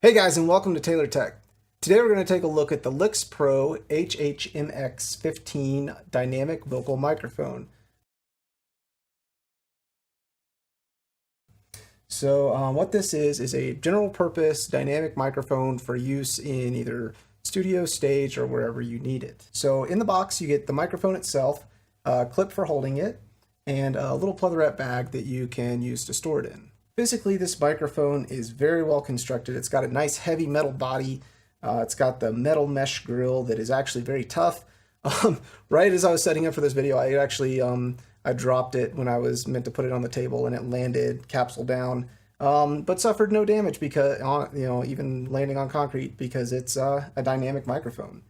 Hey guys, and welcome to Taylor Tech. Today we're going to take a look at the LyxPro HHMX-15 dynamic vocal microphone. So what this is a general purpose dynamic microphone for use in either studio, stage, or wherever you need it. So in the box you get the microphone itself, a clip for holding it, and a little pleatherette bag that you can use to store it in. Physically, this microphone is very well constructed. It's got a nice heavy metal body. It's got the metal mesh grill that is actually very tough. Right as I was setting up for this video, I actually I dropped it when I was meant to put it on the table, and it landed capsule down, but suffered no damage because even landing on concrete, because it's a dynamic microphone.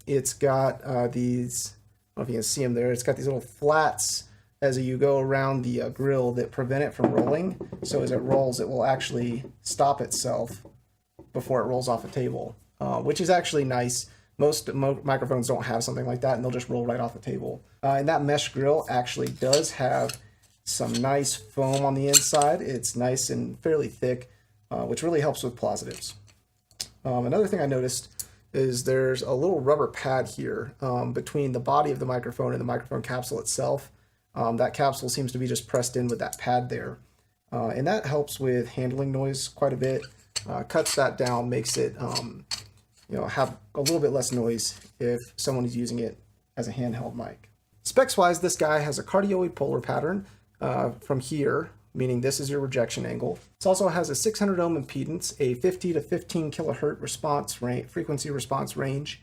It's got these, I don't know if you can see them there. It's got these little flats as you go around the grill that prevent it from rolling. So as it rolls, it will actually stop itself before it rolls off a table, which is actually nice. Most microphones don't have something like that, and they'll just roll right off the table. And that mesh grill actually does have some nice foam on the inside. It's nice and fairly thick, which really helps with plosives. Another thing I noticed is there's a little rubber pad here between the body of the microphone and the microphone capsule itself. That capsule seems to be just pressed in with that pad there. And that helps with handling noise quite a bit. Cuts that down, makes it have a little bit less noise if someone is using it as a handheld mic. Specs wise, this guy has a cardioid polar pattern from here, meaning this is your rejection angle. It also has a 600 ohm impedance, a 50 to 15 kilohertz frequency response range,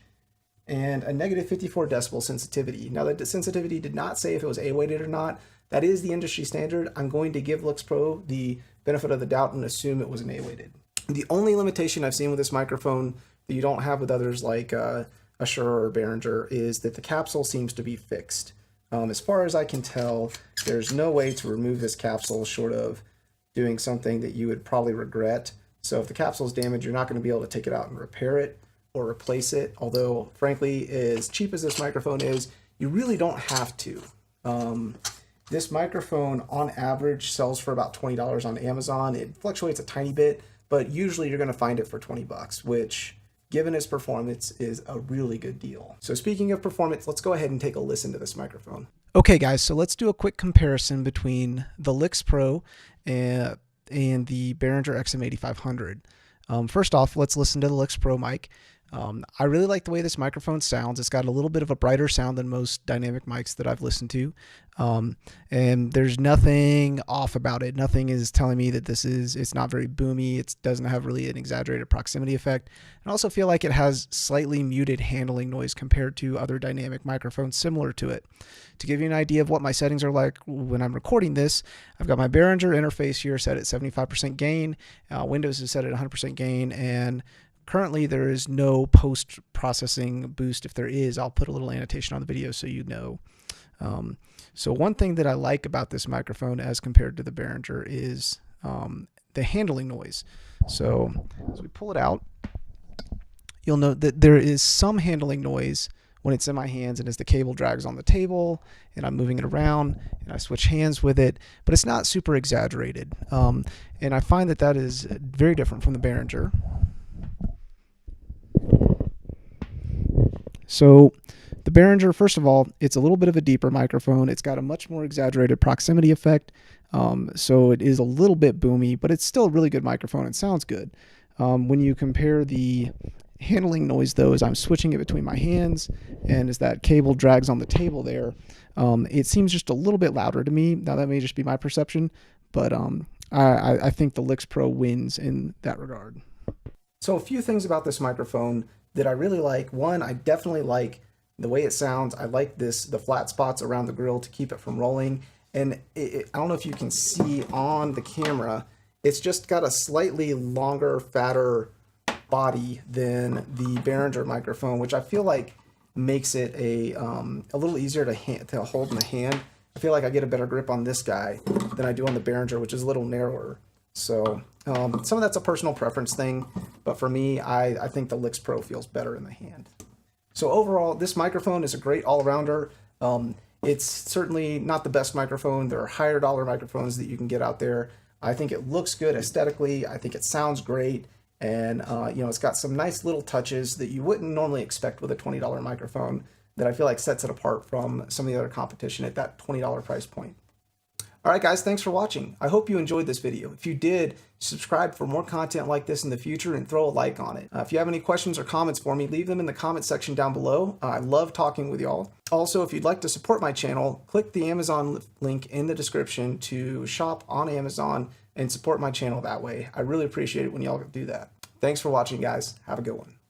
and a negative 54 decibel sensitivity. Now, the sensitivity did not say if it was A-weighted or not. That is the industry standard. I'm going to give LyxPro the benefit of the doubt and assume it was an A-weighted. The only limitation I've seen with this microphone that you don't have with others like Shure or Behringer is that the capsule seems to be fixed. As far as I can tell, there's no way to remove this capsule short of doing something that you would probably regret. So if the capsule is damaged, you're not going to be able to take it out and repair it or replace it. Although, frankly, as cheap as this microphone is, you really don't have to. This microphone, on average, sells for about $20 on Amazon. It fluctuates a tiny bit, but usually you're going to find it for 20 bucks, which, given its performance, is a really good deal. So speaking of performance, let's go ahead and take a listen to this microphone. Okay, guys, so let's do a quick comparison between the LyxPro and the Behringer XM8500. First off, let's listen to the LyxPro mic. I really like the way this microphone sounds. It's got a little bit of a brighter sound than most dynamic mics that I've listened to. And there's nothing off about it. Nothing is telling me that it's not very boomy. It doesn't have really an exaggerated proximity effect. I also feel like it has slightly muted handling noise compared to other dynamic microphones similar to it. To give you an idea of what my settings are like when I'm recording this, I've got my Behringer interface here set at 75% gain. Windows is set at 100% gain, and currently there is no post-processing boost. If there is, I'll put a little annotation on the video so you know. So one thing that I like about this microphone as compared to the Behringer is the handling noise. So as we pull it out, you'll note that there is some handling noise when it's in my hands and as the cable drags on the table and I'm moving it around and I switch hands with it, but it's not super exaggerated. And I find that that is very different from the Behringer. So the Behringer, first of all, it's a little bit of a deeper microphone. It's got a much more exaggerated proximity effect. So it is a little bit boomy, but it's still a really good microphone. It sounds good. When you compare the handling noise, though, as I'm switching it between my hands and as that cable drags on the table there, it seems just a little bit louder to me. Now, that may just be my perception, but I think the LyxPro wins in that regard. So a few things about this microphone that I really like. One, I definitely like the way it sounds. I like the flat spots around the grill to keep it from rolling. And I don't know if you can see on the camera, it's just got a slightly longer, fatter body than the Behringer microphone, which I feel like makes it a little easier to hold in the hand. I feel like I get a better grip on this guy than I do on the Behringer, which is a little narrower. So some of that's a personal preference thing, but for me, I think the LyxPro feels better in the hand. So overall, this microphone is a great all-rounder. It's certainly not the best microphone. There are higher dollar microphones that you can get out there. I think it looks good aesthetically. I think it sounds great. And you know, it's got some nice little touches that you wouldn't normally expect with a $20 microphone that I feel like sets it apart from some of the other competition at that $20 price point. All right, guys, thanks for watching. I hope you enjoyed this video. If you did, subscribe for more content like this in the future and throw a like on it. If you have any questions or comments for me, leave them in the comment section down below. I love talking with y'all. Also, if you'd like to support my channel, click the Amazon link in the description to shop on Amazon and support my channel that way. I really appreciate it when y'all do that. Thanks for watching, guys. Have a good one.